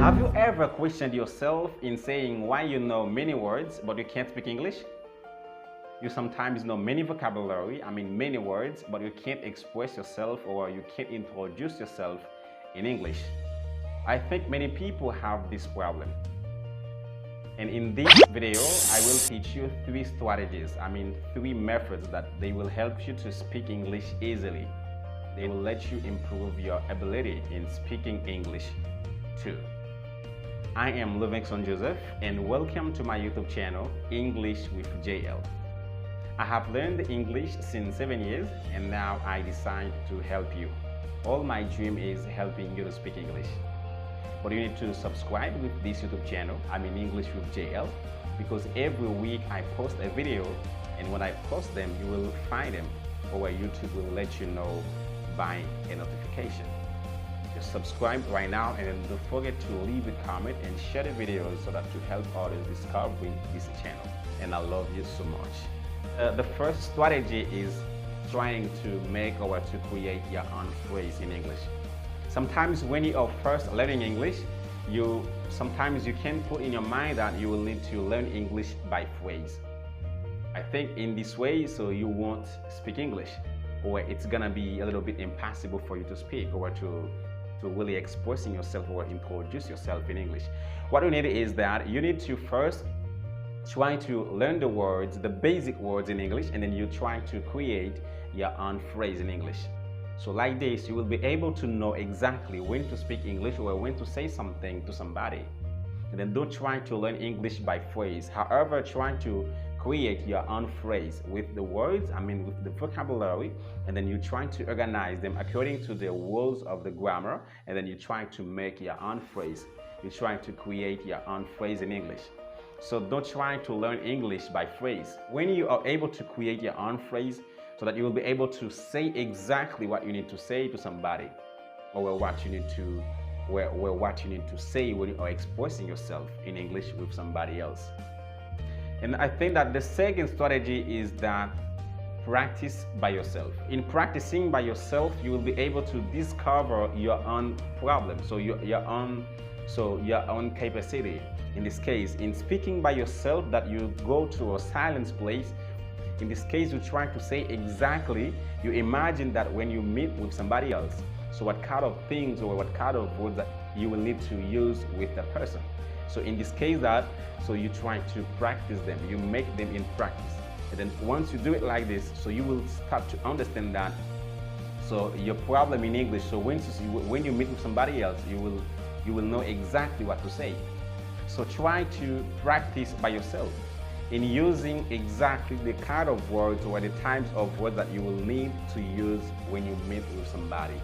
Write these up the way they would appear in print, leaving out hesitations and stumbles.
Have you ever questioned yourself in saying why you know many words but you can't speak English? You sometimes know many vocabulary, many words, but you can't express yourself or you can't introduce yourself in English. I think many people have this problem. And in this video, I will teach you three strategies, three methods that they will help you to speak English easily. They will let you improve your ability in speaking English too. I am Livingston Joseph and welcome to my YouTube channel, English with JL. I have learned English since 7 years and now I decide to help you. All my dream is helping you to speak English. But you need to subscribe with this YouTube channel, English with JL, because every week I post a video and when I post them, you will find them or YouTube will let you know by a notification. Just subscribe right now and don't forget to leave a comment and share the videos so that to help others discover this channel. And I love you so much. The first strategy is trying to make or to create your own phrase in English. Sometimes when you are first learning English, sometimes you can put in your mind that you will need to learn English by phrase. I think in this way, so you won't speak English, or it's gonna be a little bit impossible for you to speak or to really expressing yourself or introduce yourself in English. What you need is that you need to first try to learn the words, the basic words in English, and then you try to create your own phrase in English. So like this, you will be able to know exactly when to speak English or when to say something to somebody. And then don't try to learn English by phrase. However, try to create your own phrase with the words, with the vocabulary, and then you try to organize them according to the rules of the grammar, and then you try to make your own phrase. You try to create your own phrase in English. So don't try to learn English by phrase. When you are able to create your own phrase, so that you will be able to say exactly what you need to say to somebody, or what you need to say when you are expressing yourself in English with somebody else. And I think that the second strategy is that practice by yourself. In practicing by yourself, you will be able to discover your own problem, so your own capacity. In this case, in speaking by yourself, that you go to a silent place. In this case, you try to say exactly, you imagine that when you meet with somebody else, so what kind of things or what kind of words that you will need to use with that person. So in this case so you try to practice them, you make them in practice. And then once you do it like this, so you will start to understand that, so your problem in English, so when you meet with somebody else, you will know exactly what to say. So try to practice by yourself in using exactly the kind of words or the types of words that you will need to use when you meet with somebody.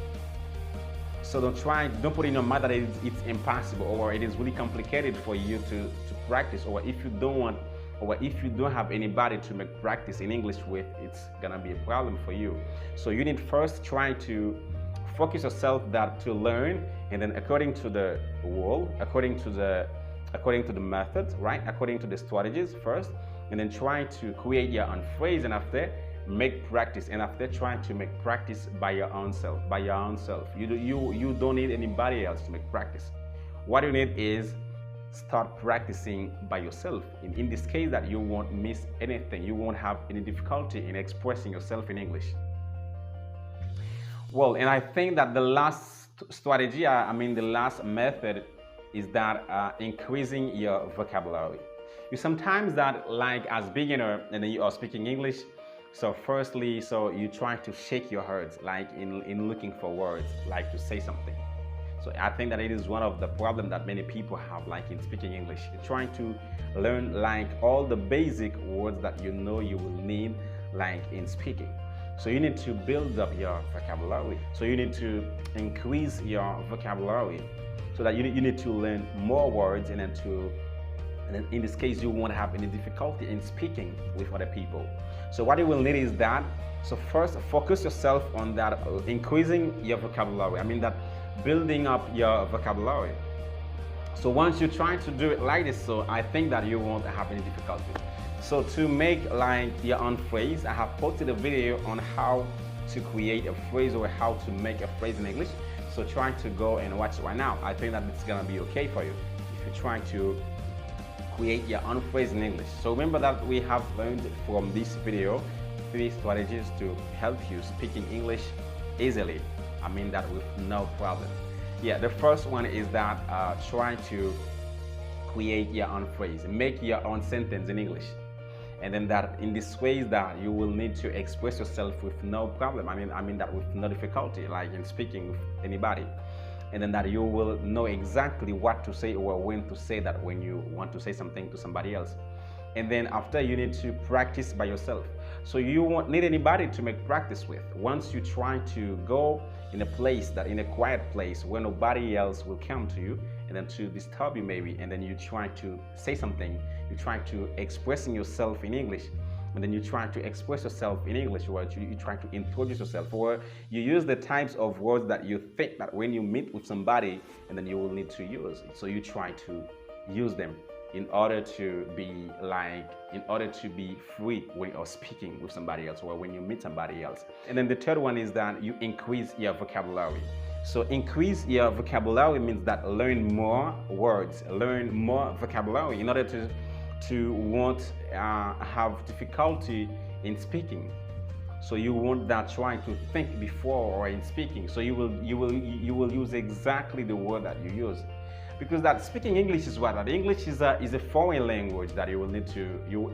So don't put in your mind that it's impossible or it is really complicated for you to practice, or if you don't have anybody to make practice in English with, it's gonna be a problem for you. So you need first try to focus yourself to learn, and then according to the rule, according to the method, right? According to the strategies first, and then try to create your own phrase, and after make practice, and after try to make practice by your own self. You don't need anybody else to make practice. What you need is start practicing by yourself. In this case, that you won't miss anything. You won't have any difficulty in expressing yourself in English. Well, and I think that the last strategy, the last method is that increasing your vocabulary. You sometimes that, like as beginner, and then you are speaking English, so firstly, so you try to shake your words, like in looking for words, like to say something. So I think that it is one of the problems that many people have, like in speaking English. You're trying to learn like all the basic words that you know you will need, like in speaking. So you need to build up your vocabulary. So you need to increase your vocabulary, so that you need to learn more words, and then in this case you won't have any difficulty in speaking with other people. So what you will need is that, so first focus yourself on that, increasing your vocabulary, that building up your vocabulary. So once you try to do it like this, so I think that you won't have any difficulty. So to make like your own phrase, I have posted a video on how to create a phrase or how to make a phrase in English. So try to go and watch it right now. I think that it's gonna be okay for you if you try to create your own phrase in English. So remember that we have learned from this video 3 strategies to help you speaking English easily. I mean that with no problem. Yeah, the first one is that try to create your own phrase, make your own sentence in English. And then that in this way that you will need to express yourself with no problem. I mean that with no difficulty, like in speaking with anybody. And then that you will know exactly what to say or when to say that when you want to say something to somebody else. And then after, you need to practice by yourself. So you won't need anybody to make practice with. Once you try to go in a place that in a quiet place where nobody else will come to you and then to disturb you maybe, and then you try to say something, you try to expressing yourself in English, and then you try to express yourself in English, or you try to introduce yourself, or you use the types of words that you think that when you meet with somebody and then you will need to use. So you try to use them in order to be free when you're speaking with somebody else or when you meet somebody else. And then the third one is that you increase your vocabulary. So increase your vocabulary means that learn more words, learn more vocabulary in order to won't have difficulty in speaking. So you won't that trying to think before or in speaking. So you will use exactly the word that you use. Because that speaking English is what? That English is a foreign language that you will need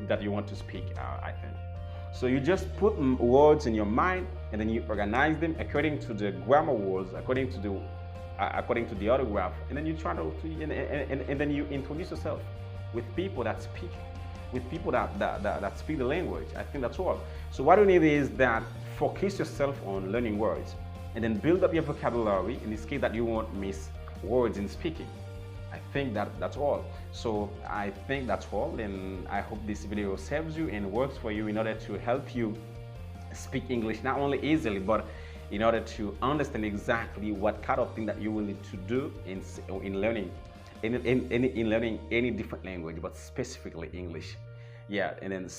that you want to speak, I think. So you just put words in your mind and then you organize them according to the grammar rules, according to the autograph, and then you try and then you introduce yourself with people that speak, that speak the language. I think that's all. So what you need is that focus yourself on learning words and then build up your vocabulary in this case that you won't miss words in speaking. I think that's all. So I think that's all, and I hope this video serves you and works for you in order to help you speak English not only easily, but in order to understand exactly what kind of thing that you will need to do in learning any different language, but specifically English. Yeah, and then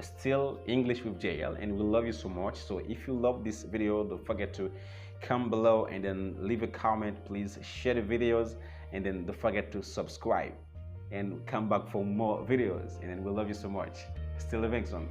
still English with JL, and we love you so much. So if you love this video, don't forget to come below and then leave a comment. Please share the videos, and then don't forget to subscribe and come back for more videos, and then we love you so much. Still living soon.